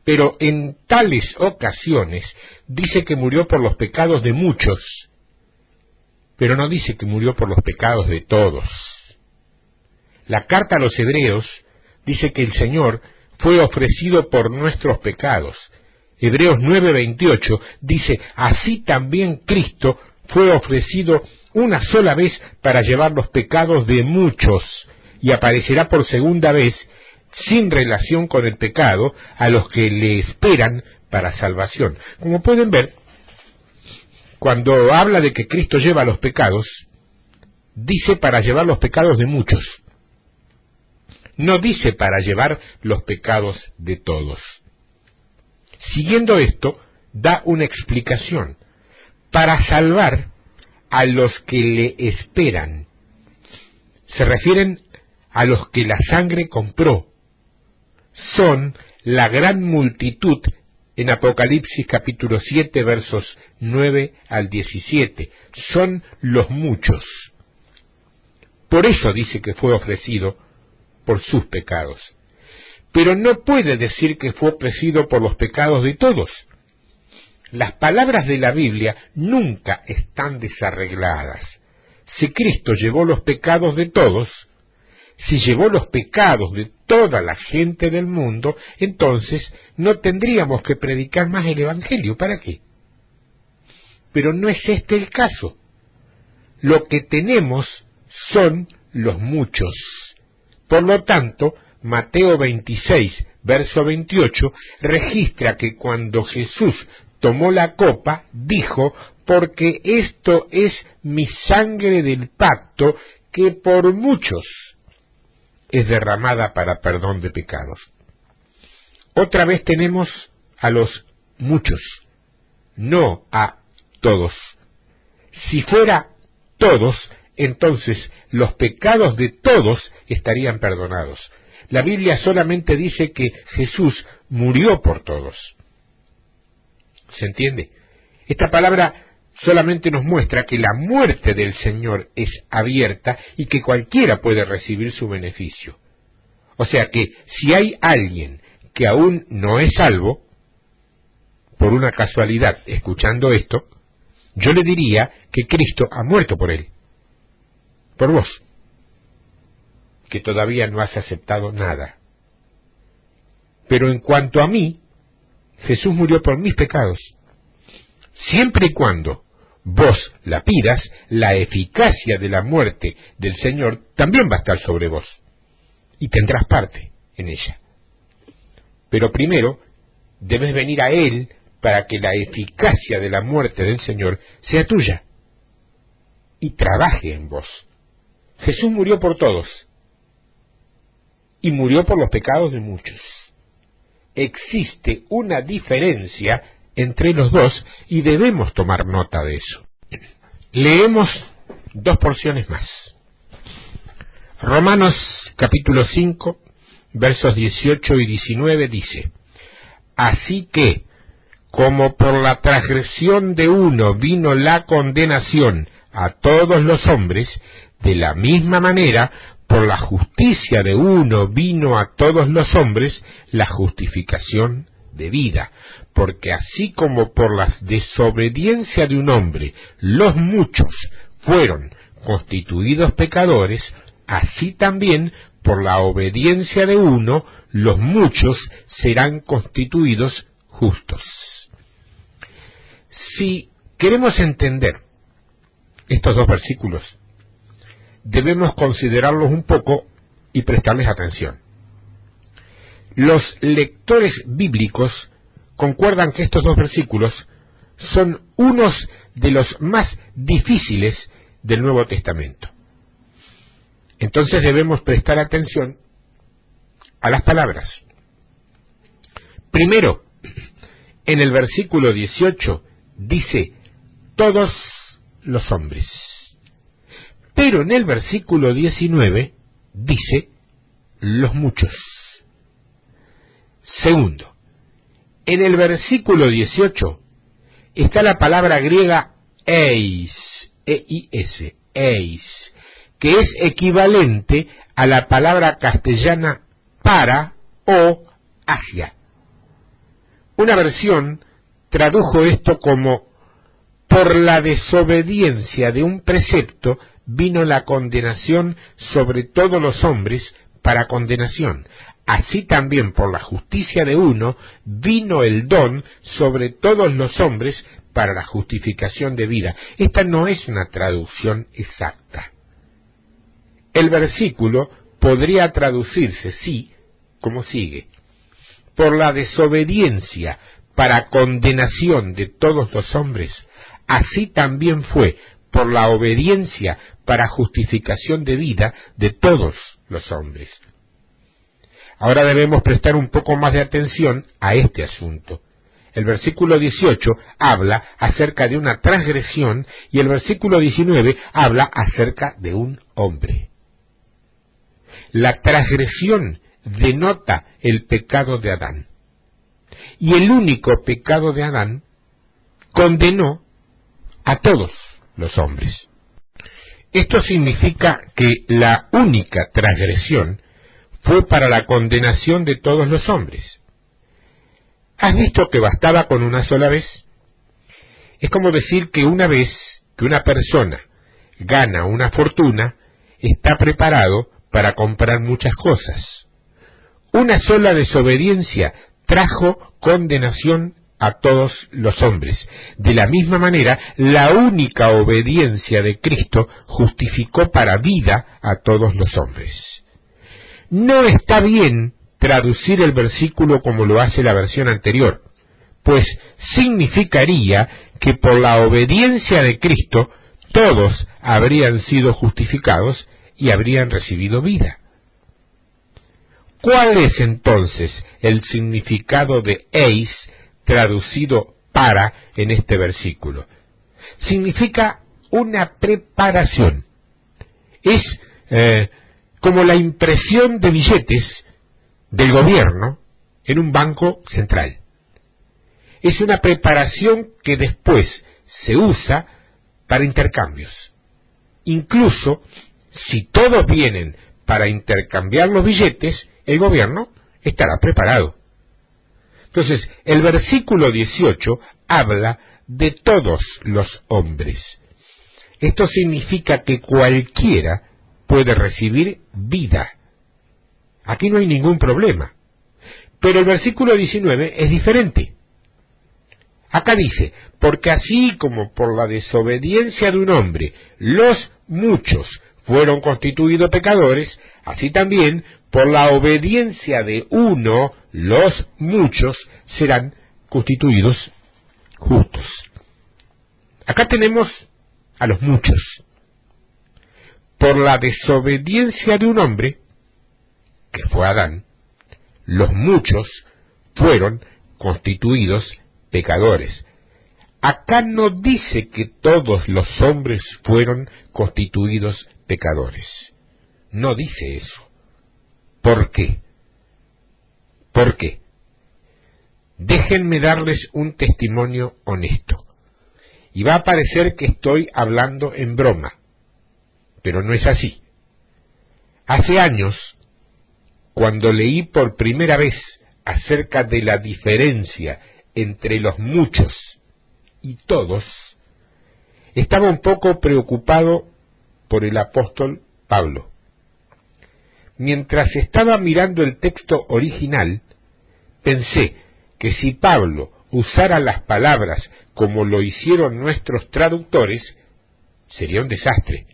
S1: pero en tales ocasiones dice que murió por los pecados de muchos, pero no dice que murió por los pecados de todos. La carta a los Hebreos dice que el Señor fue ofrecido por nuestros pecados. Hebreos 9:28 dice, así también Cristo fue ofrecido una sola vez para llevar los pecados de muchos, y aparecerá por segunda vez, sin relación con el pecado, a los que le esperan para salvación. Como pueden ver, cuando habla de que Cristo lleva los pecados, dice para llevar los pecados de muchos. No dice para llevar los pecados de todos. Siguiendo esto, da una explicación. Para salvar a los que le esperan. Se refieren a los que la sangre compró. Son la gran multitud en Apocalipsis capítulo 7 versos 9 al 17. Son los muchos. Por eso dice que fue ofrecido por sus pecados. Pero no puede decir que fue ofrecido por los pecados de todos. Las palabras de la Biblia nunca están desarregladas. Si Cristo llevó los pecados de todos, si llevó los pecados de toda la gente del mundo, entonces no tendríamos que predicar más el Evangelio. ¿Para qué? Pero no es este el caso. Lo que tenemos son los muchos. Por lo tanto, Mateo 26, verso 28, registra que cuando Jesús tomó la copa, dijo: porque esto es mi sangre del pacto, que por muchos es derramada para perdón de pecados. Otra vez tenemos a los muchos, no a todos. Si fuera todos, entonces los pecados de todos estarían perdonados. La Biblia solamente dice que Jesús murió por todos. ¿Se entiende? Esta palabra solamente nos muestra que la muerte del Señor es abierta y que cualquiera puede recibir su beneficio. O sea que si hay alguien que aún no es salvo, por una casualidad escuchando esto, yo le diría que Cristo ha muerto por él, por vos, que todavía no has aceptado nada. Pero en cuanto a mí, Jesús murió por mis pecados. Siempre y cuando vos la pidas, la eficacia de la muerte del Señor también va a estar sobre vos, y tendrás parte en ella. Pero primero debes venir a Él para que la eficacia de la muerte del Señor sea tuya y trabaje en vos. Jesús murió por todos y murió por los pecados de muchos. Existe una diferencia entre los dos y debemos tomar nota de eso. Leemos dos porciones más. Romanos capítulo 5, versos 18 y 19 dice: así que, como por la transgresión de uno vino la condenación a todos los hombres, de la misma manera, por la justicia de uno vino a todos los hombres la justificación de vida, porque así como por la desobediencia de un hombre los muchos fueron constituidos pecadores, así también por la obediencia de uno los muchos serán constituidos justos. Si queremos entender estos dos versículos, debemos considerarlos un poco y prestarles atención. Los lectores bíblicos concuerdan que estos dos versículos son unos de los más difíciles del Nuevo Testamento. Entonces debemos prestar atención a las palabras. Primero, en el versículo 18 dice todos los hombres. Pero en el versículo 19 dice los muchos. Segundo, en el versículo 18 está la palabra griega eis, E-I-S, eis, que es equivalente a la palabra castellana para o hacia. Una versión tradujo esto como: por la desobediencia de un precepto vino la condenación sobre todos los hombres para condenación. Así también por la justicia de uno vino el don sobre todos los hombres para la justificación de vida. Esta no es una traducción exacta. El versículo podría traducirse, sí, como sigue: por la desobediencia para condenación de todos los hombres, así también fue por la obediencia para justificación de vida de todos los hombres. Ahora debemos prestar un poco más de atención a este asunto. El versículo 18 habla acerca de una transgresión y el versículo 19 habla acerca de un hombre. La transgresión denota el pecado de Adán. Y el único pecado de Adán condenó a todos los hombres. Esto significa que la única transgresión fue para la condenación de todos los hombres. ¿Has visto que bastaba con una sola vez? Es como decir que una vez que una persona gana una fortuna, está preparado para comprar muchas cosas. Una sola desobediencia trajo condenación a todos los hombres. De la misma manera, la única obediencia de Cristo justificó para vida a todos los hombres. No está bien traducir el versículo como lo hace la versión anterior, pues significaría que por la obediencia de Cristo todos habrían sido justificados y habrían recibido vida. ¿Cuál es entonces el significado de eis traducido para en este versículo? Significa una preparación. Es como la impresión de billetes del gobierno en un banco central. Es una preparación que después se usa para intercambios. Incluso si todos vienen para intercambiar los billetes, el gobierno estará preparado. Entonces, el versículo 18 habla de todos los hombres. Esto significa que cualquiera puede recibir vida. Aquí no hay ningún problema. Pero el versículo 19 es diferente. Acá dice, porque así como por la desobediencia de un hombre los muchos fueron constituidos pecadores, así también por la obediencia de uno los muchos serán constituidos justos. Acá tenemos a los muchos. Por la desobediencia de un hombre, que fue Adán, los muchos fueron constituidos pecadores. Acá no dice que todos los hombres fueron constituidos pecadores. No dice eso. ¿Por qué? ¿Por qué? Déjenme darles un testimonio honesto. Y va a parecer que estoy hablando en broma, pero no es así. Hace años, cuando leí por primera vez acerca de la diferencia entre los muchos y todos, estaba un poco preocupado por el apóstol Pablo. Mientras estaba mirando el texto original, pensé que si Pablo usara las palabras como lo hicieron nuestros traductores, sería un desastre.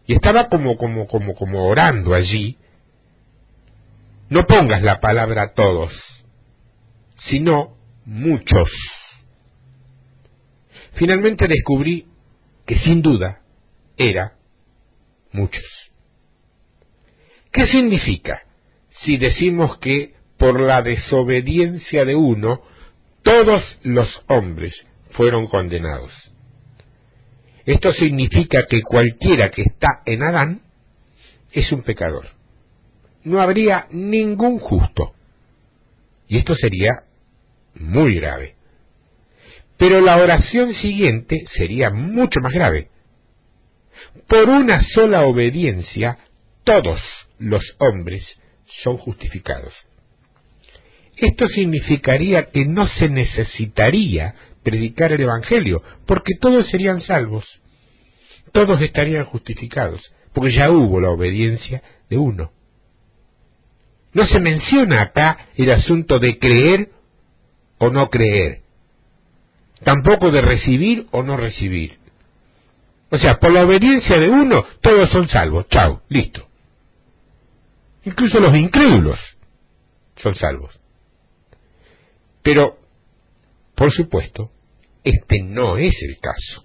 S1: Y estaba como orando allí. No pongas la palabra todos, sino muchos. Finalmente descubrí que sin duda era muchos. ¿Qué significa si decimos que por la desobediencia de uno todos los hombres fueron condenados? Esto significa que cualquiera que está en Adán es un pecador. No habría ningún justo. Y esto sería muy grave. Pero la oración siguiente sería mucho más grave. Por una sola obediencia, todos los hombres son justificados. Esto significaría que no se necesitaría predicar el Evangelio, porque todos serían salvos. Todos estarían justificados, porque ya hubo la obediencia de uno. No se menciona acá el asunto de creer o no creer, tampoco de recibir o no recibir. O sea, por la obediencia de uno, todos son salvos. Chao, listo. Incluso los incrédulos son salvos. Pero, por supuesto, este no es el caso.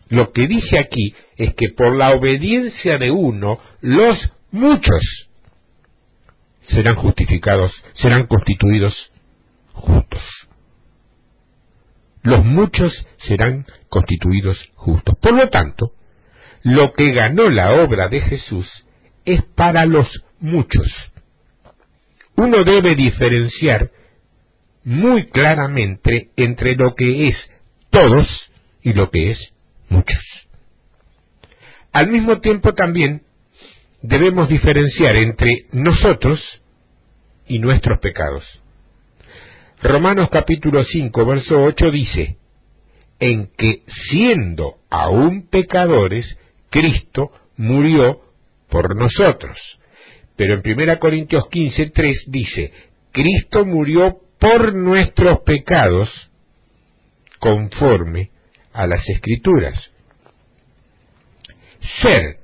S1: Lo que dice aquí es que por la obediencia de uno, los muchos serán justificados, serán constituidos justos. Los muchos serán constituidos justos. Por lo tanto, lo que ganó la obra de Jesús es para los muchos. Uno debe diferenciar muy claramente entre lo que es todos y lo que es muchos. Al mismo tiempo también debemos diferenciar entre nosotros y nuestros pecados. Romanos capítulo 5, verso 8 dice, en que siendo aún pecadores, Cristo murió por nosotros. Pero en 1 Corintios 15, 3 dice, Cristo murió por nuestros pecados conforme a las Escrituras. Ser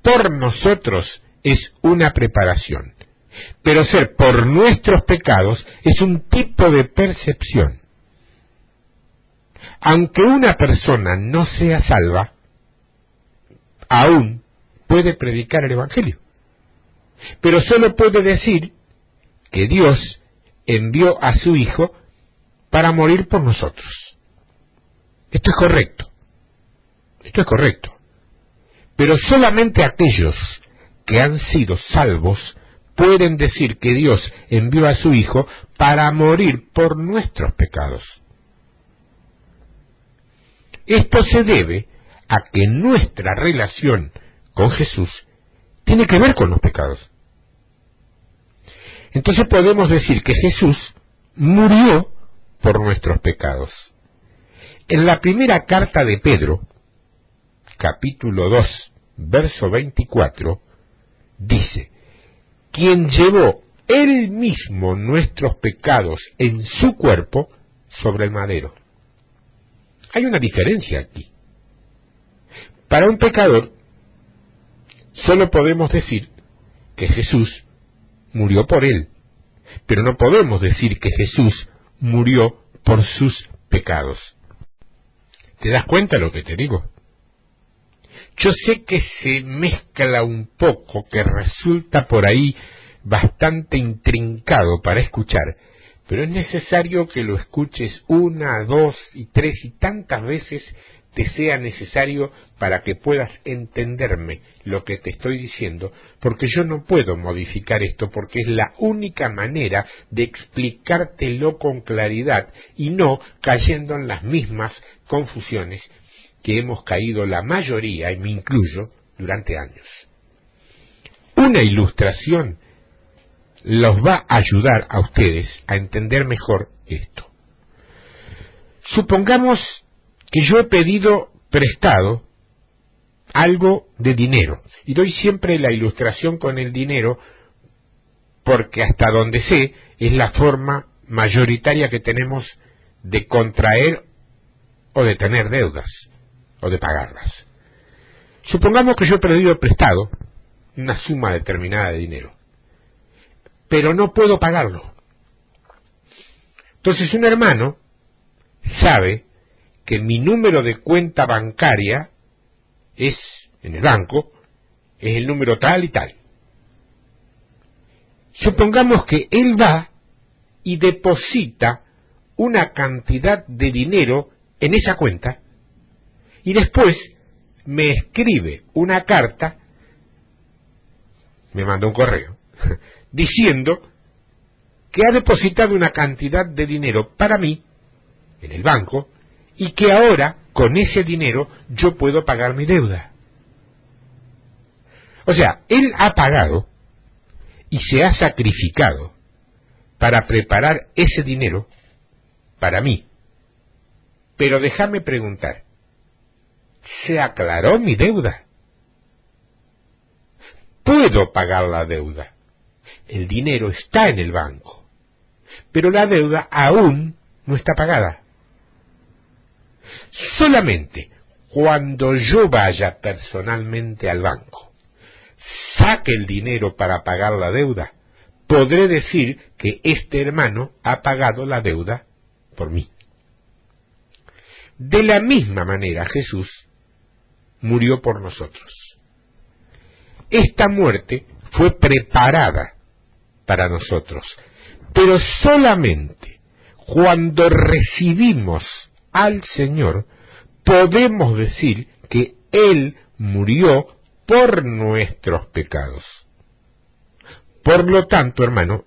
S1: por nosotros es una preparación, pero ser por nuestros pecados es un tipo de percepción. Aunque una persona no sea salva, aún puede predicar el Evangelio, pero solo puede decir que Dios envió a su Hijo para morir por nosotros. Esto es correcto. Esto es correcto. Pero solamente aquellos que han sido salvos pueden decir que Dios envió a su Hijo para morir por nuestros pecados. Esto se debe a que nuestra relación con Jesús tiene que ver con los pecados. Entonces podemos decir que Jesús murió por nuestros pecados. En la primera carta de Pedro, capítulo 2, verso 24, dice, quien llevó él mismo nuestros pecados en su cuerpo sobre el madero. Hay una diferencia aquí. Para un pecador, solo podemos decir que Jesús murió por él, pero no podemos decir que Jesús murió por sus pecados. ¿Te das cuenta lo que te digo? Yo sé que se mezcla un poco, que resulta por ahí bastante intrincado para escuchar, pero es necesario que lo escuches 1, 2 y 3 y tantas veces te sea necesario para que puedas entenderme lo que te estoy diciendo, porque yo no puedo modificar esto, porque es la única manera de explicártelo con claridad y no cayendo en las mismas confusiones que hemos caído la mayoría, y me incluyo, durante años. Una ilustración los va a ayudar a ustedes a entender mejor esto. Supongamos que yo he pedido prestado algo de dinero, y doy siempre la ilustración con el dinero porque hasta donde sé es la forma mayoritaria que tenemos de contraer o de tener deudas o de pagarlas. Supongamos que yo he pedido prestado una suma determinada de dinero, pero no puedo pagarlo. Entonces un hermano sabe que mi número de cuenta bancaria es, en el banco, es el número tal y tal. Supongamos que él va y deposita una cantidad de dinero en esa cuenta y después me escribe una carta, me manda un correo, diciendo que ha depositado una cantidad de dinero para mí en el banco y que ahora con ese dinero yo puedo pagar mi deuda. O sea, él ha pagado y se ha sacrificado para preparar ese dinero para mí. Pero déjame preguntar, ¿se aclaró mi deuda? Puedo pagar la deuda. El dinero está en el banco, pero la deuda aún no está pagada. Solamente cuando yo vaya personalmente al banco, saque el dinero para pagar la deuda, podré decir que este hermano ha pagado la deuda por mí. De la misma manera Jesús murió por nosotros. Esta muerte fue preparada para nosotros, pero solamente cuando recibimos al Señor podemos decir que Él murió por nuestros pecados. Por lo tanto, hermano,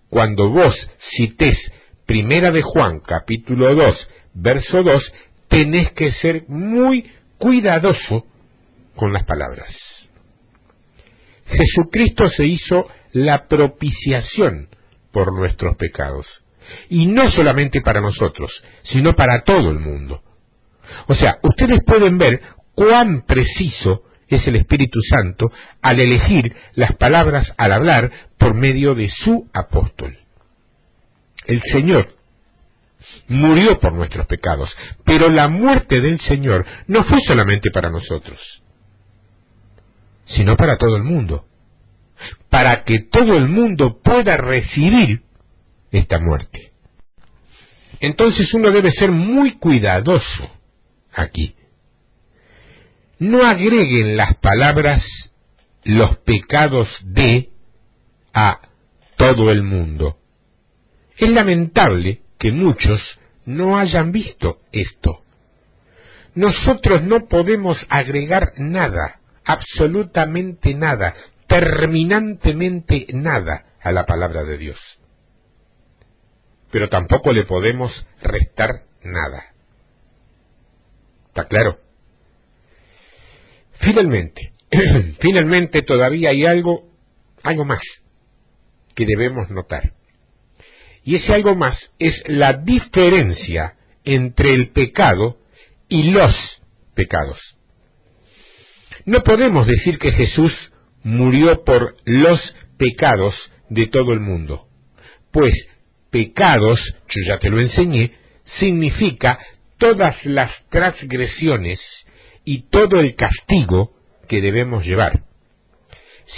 S1: cuando vos cités Primera de Juan, capítulo 2, verso 2, tenés que ser muy cuidadoso con las palabras. Jesucristo se hizo la propiciación por nuestros pecados, y no solamente para nosotros, sino para todo el mundo. O sea, ustedes pueden ver cuán preciso es el Espíritu Santo al elegir las palabras al hablar por medio de su apóstol. El Señor murió por nuestros pecados, pero la muerte del Señor no fue solamente para nosotros, sino para todo el mundo, para que todo el mundo pueda recibir esta muerte. Entonces uno debe ser muy cuidadoso aquí. No agreguen las palabras los pecados de a todo el mundo. Es lamentable que muchos no hayan visto esto. Nosotros no podemos agregar nada, absolutamente nada, terminantemente nada a la palabra de Dios. Pero tampoco le podemos restar nada. ¿Está claro? Finalmente todavía hay algo más que debemos notar. Y ese algo más es la diferencia entre el pecado y los pecados. No podemos decir que Jesús murió por los pecados de todo el mundo, pues pecados, yo ya te lo enseñé, significa todas las transgresiones y todo el castigo que debemos llevar.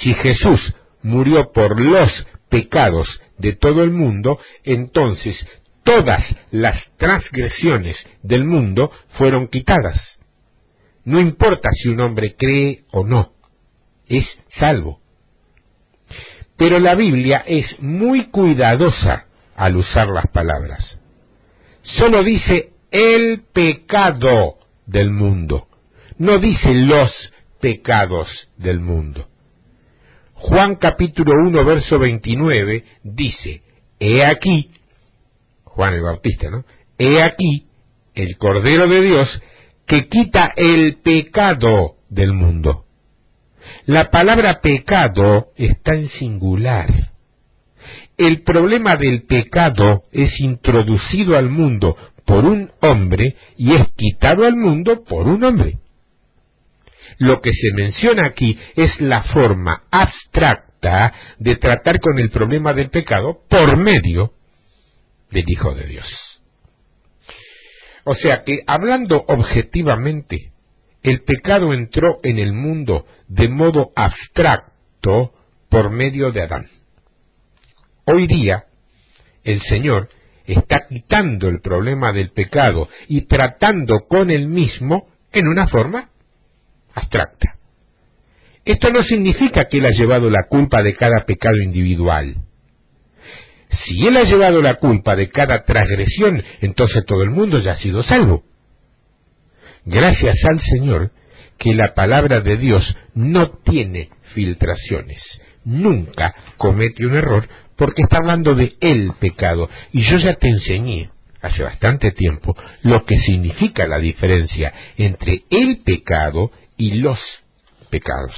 S1: Si Jesús murió por los pecados de todo el mundo, entonces todas las transgresiones del mundo fueron quitadas. No importa si un hombre cree o no, es salvo. Pero la Biblia es muy cuidadosa al usar las palabras. Solo dice el pecado del mundo, no dice los pecados del mundo. Juan capítulo 1, verso 29 dice, he aquí, Juan el Bautista, ¿no? He aquí el Cordero de Dios que quita el pecado del mundo. La palabra pecado está en singular. El problema del pecado es introducido al mundo por un hombre y es quitado al mundo por un hombre. Lo que se menciona aquí es la forma abstracta de tratar con el problema del pecado por medio del Hijo de Dios. O sea que, hablando objetivamente, el pecado entró en el mundo de modo abstracto por medio de Adán. Hoy día, el Señor está quitando el problema del pecado y tratando con él mismo en una forma abstracta. Esto no significa que Él ha llevado la culpa de cada pecado individual. Si Él ha llevado la culpa de cada transgresión, entonces todo el mundo ya ha sido salvo. Gracias al Señor que la palabra de Dios no tiene filtraciones, nunca comete un error porque está hablando de el pecado. Y yo ya te enseñé hace bastante tiempo lo que significa la diferencia entre el pecado y los pecados.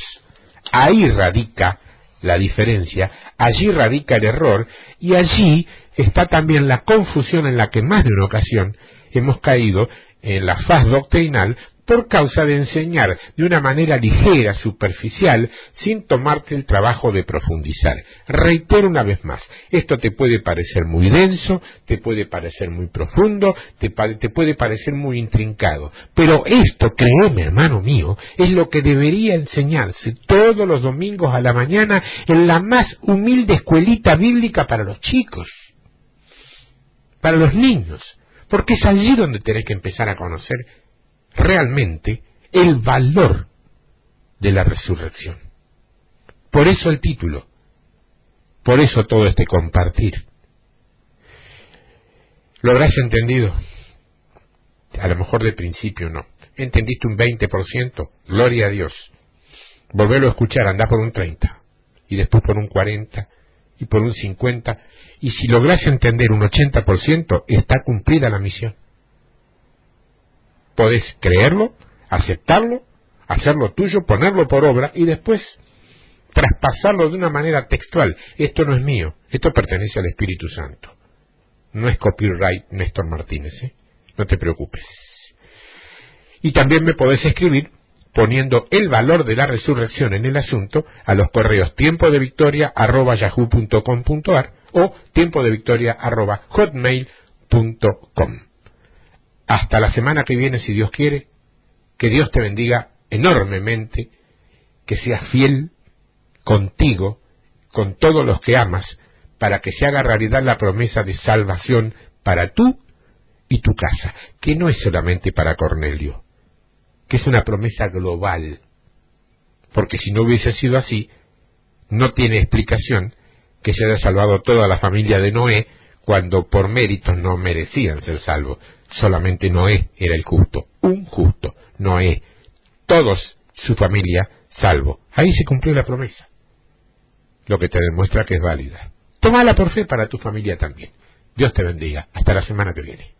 S1: Ahí radica la diferencia, allí radica el error, y allí está también la confusión en la que más de una ocasión hemos caído en la faz doctrinal por causa de enseñar de una manera ligera, superficial, sin tomarte el trabajo de profundizar. Reitero una vez más, esto te puede parecer muy denso, te puede parecer muy profundo, te puede parecer muy intrincado, pero esto, créeme, hermano mío, es lo que debería enseñarse todos los domingos a la mañana en la más humilde escuelita bíblica para los chicos, para los niños, porque es allí donde tenés que empezar a conocer realmente el valor de la resurrección. Por eso el título, por eso todo este compartir. ¿Lo habrás entendido? A lo mejor de principio no. ¿Entendiste un 20%? Gloria a Dios. Volverlo a escuchar, andá por un 30%, y después por un 40%, y por un 50%, y si lográs entender un 80%, está cumplida la misión. Podés creerlo, aceptarlo, hacerlo tuyo, ponerlo por obra, y después traspasarlo de una manera textual. Esto no es mío, esto pertenece al Espíritu Santo. No es copyright Néstor Martínez, no te preocupes. Y también me podés escribir poniendo el valor de la resurrección en el asunto a los correos tiempodevictoria@yahoo.com.ar o tiempodevictoria@hotmail.com. Hasta la semana que viene, si Dios quiere. Que Dios te bendiga enormemente, que seas fiel contigo, con todos los que amas, para que se haga realidad la promesa de salvación para tú y tu casa, que no es solamente para Cornelio, que es una promesa global, porque si no hubiese sido así, no tiene explicación que se haya salvado toda la familia de Noé, cuando por méritos no merecían ser salvos. Solamente Noé era el justo, un justo, Noé, todos su familia salvo. Ahí se cumplió la promesa, lo que te demuestra que es válida. Tómala por fe para tu familia también. Dios te bendiga. Hasta la semana que viene.